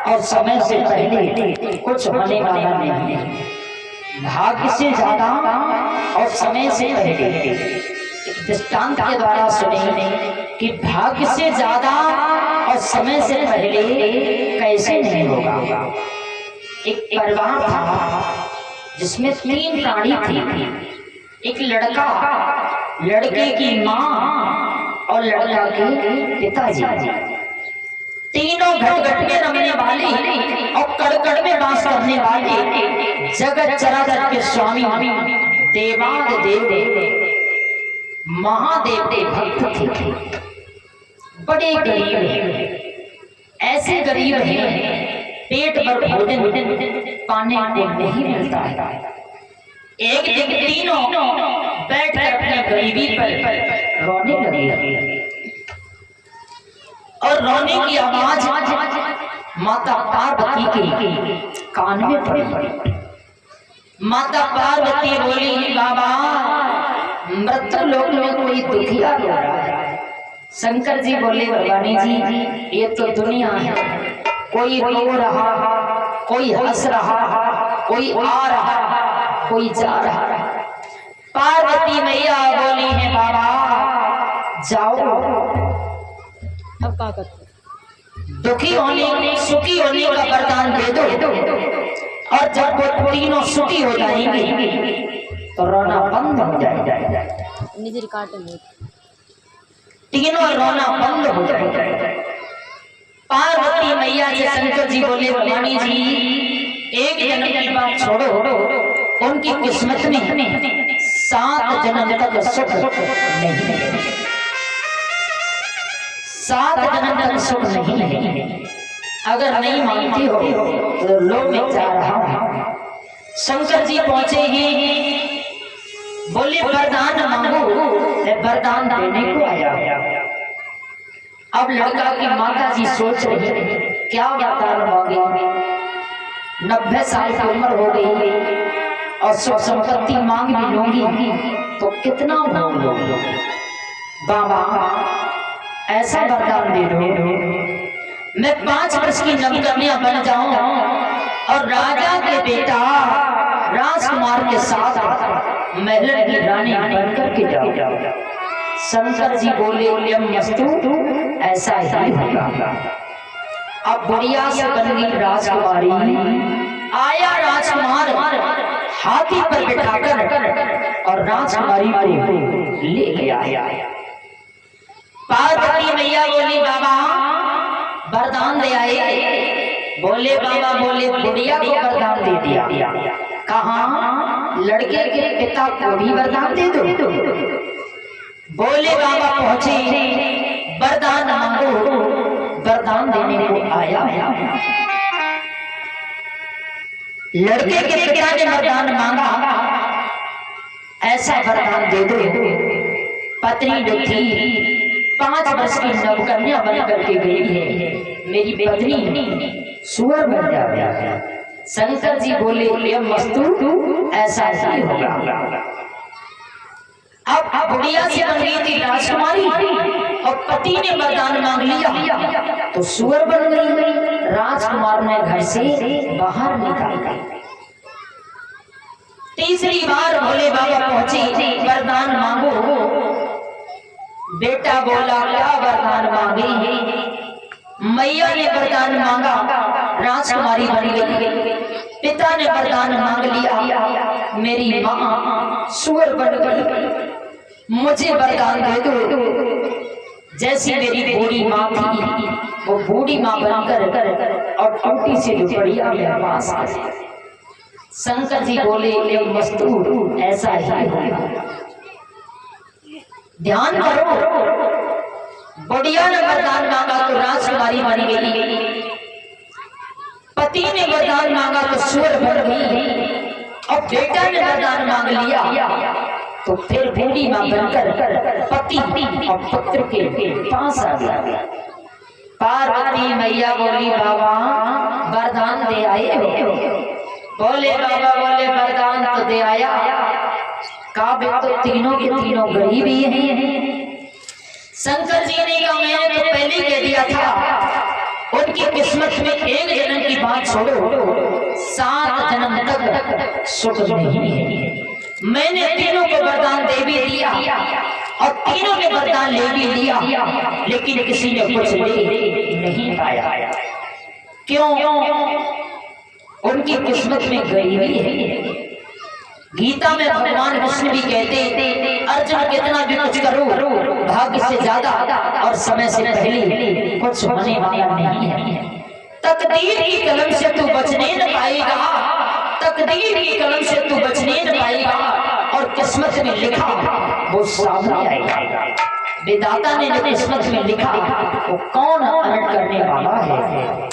और समय से पहले कुछ होने वाला नहीं है। भाग्य से ज्यादा और समय से पहले दृष्टांत के द्वारा सुने कि भाग्य से ज्यादा और समय से पहले कैसे नहीं होगा। एक परिवार था जिसमें 3 प्राणी थी, एक लड़का, लड़के की माँ और लड़का के पिताजी। तीनों घट में रमने वाले और कड़ में वास करने वाले जगत चराचर के स्वामी देवादिदेव महादेव के भक्त थे। बड़े गरीब हैं, ऐसे गरीब हैं पेट भर भोजन पाने को नहीं मिलता है। एक दिन तीनों बैठकर अपनी गरीबी पर रोने लगे और रोने की आवाज माता पार्वती के कान में पड़ी। माता पार्वती बोली, बाबा मृत्यु लोक में कोई दुखिया रो रहा है। शंकर जी बोले, भवानी जी ये तो दुनिया है, कोई रो रहा, कोई हंस रहा, कोई आ रहा, कोई जा रहा। पार्वती मैया बोली है, बाबा जाओ दुखी होने सुखी होने का वरदान दे दो, और जब वो तीनों सुखी हो जाएंगे तो रोना बंद हो जाएगा। तीनों रोना बंद हो जाएगा। पार्वती मैया से शंकर जी बोले, भवानी जी एक जन्म की बात छोड़ो, उनकी किस्मत में 7 जन्म तक सुख नहीं है, 7 जन्म तक सुख नहीं है। अगर नहीं मानती हो तो लो मैं जा रहा हूं। शंकर जी पहुंचे ही बोले, वरदान मांगो, वरदान देने को आया। अब लड़का की माता जी सोच रही क्या वरदान मांगे। 90 साल की उम्र हो गई और सुख संपत्ति मांग भी लूंगी तो कितना मांग लूंगी। बाबा ऐसा वरदान दे दो मैं 5 वर्ष की नवकन्या बन जाऊं और राजा के बेटा राजकुमार के साथ महल की रानी बनकर के जाऊं। शंकर जी बोले, मस्तु ऐसा ही होगा। अब बुढ़िया से बन गई राजकुमारी। आया राजकुमार हाथी पर बिठाकर और राजकुमारी को ले गया। पार्वती मैया बोली, बाबा वरदान दे आए। बोले, बाबा बोले बुढ़िया को वरदान दे दिया। कहा लड़के के पिता को भी वरदान दे दो। बोले, बाबा पहुंचे, वरदान मांगो। वरदान देने को आया। लड़के के पिता ने वरदान मांगा, ऐसा वरदान दे दो पत्नी जो थी 5 वर्ष की नवकन्या बन करके गई है, मेरी पत्नी सुअर बन जाए। शंकर जी बोले, मस्तु ऐसा ही होगा। अब बुढ़िया से बन गई थी राजकुमारी और पति ने वरदान मांग लिया तो सुअर बन गई। राजकुमार ने घर से बाहर निकाल दी। तीसरी बार भोले बाबा पहुंचे, वरदान मांगो। बेटा बोला, क्या वरदान मांगे। मैया ने वरदान मांगा, राजकुमारी बन गई। पिता ने वरदान मांग लिया, मेरी माँ सुअर बन गई। मुझे वरदान दे दो जैसी मेरी बूढ़ी माँ थी, वो बूढ़ी माँ बनकर और टूटी से झुपड़िया मेरे पास आ गई। शंकर जी बोले, मस्तू ऐसा ही होगा। ध्यान करो, बुढ़िया ने वरदान मांगा तो राजकुमारी बन गई। पति ने वरदान मांगा तो सुअर बन गई और बेटा ने वरदान मांग लिया तो फिर बूढ़ी मां बनकर पति और पुत्र के पास आ गया। पार्वती मैया बोली, बाबा वरदान दे आए हो। बोले, बाबा बोले वरदान तो दे आया। काबे तो तीनों के तीनों गरीब ही हैं। शंकर जी ने कहा, मैंने तो पहले कह दिया था उनकी किस्मत में एक बात छोड़ो, 7 जन्म तक सुख नहीं है। मैंने तीनों को वरदान दे भी दिया और तीनों ने वरदान ले भी लिया, लेकिन किसी ने कुछ ले नहीं पाया। क्यों? उनकी किस्मत में गरीबी है। गीता में भगवान कृष्ण भी कहते, अर्जुन कितना भी कुछ करो, भाग्य से ज्यादा और समय से पहले कुछ होने वाला नहीं है। तकदीर की कलम से तू बचने न पाएगा, तकदीर की कलम से तू बचने न पाएगा, और किस्मत में लिखा वो सामने आएगा। विधाता ने जो किस्मत में लिखा वो कौन हरण करने वाला है।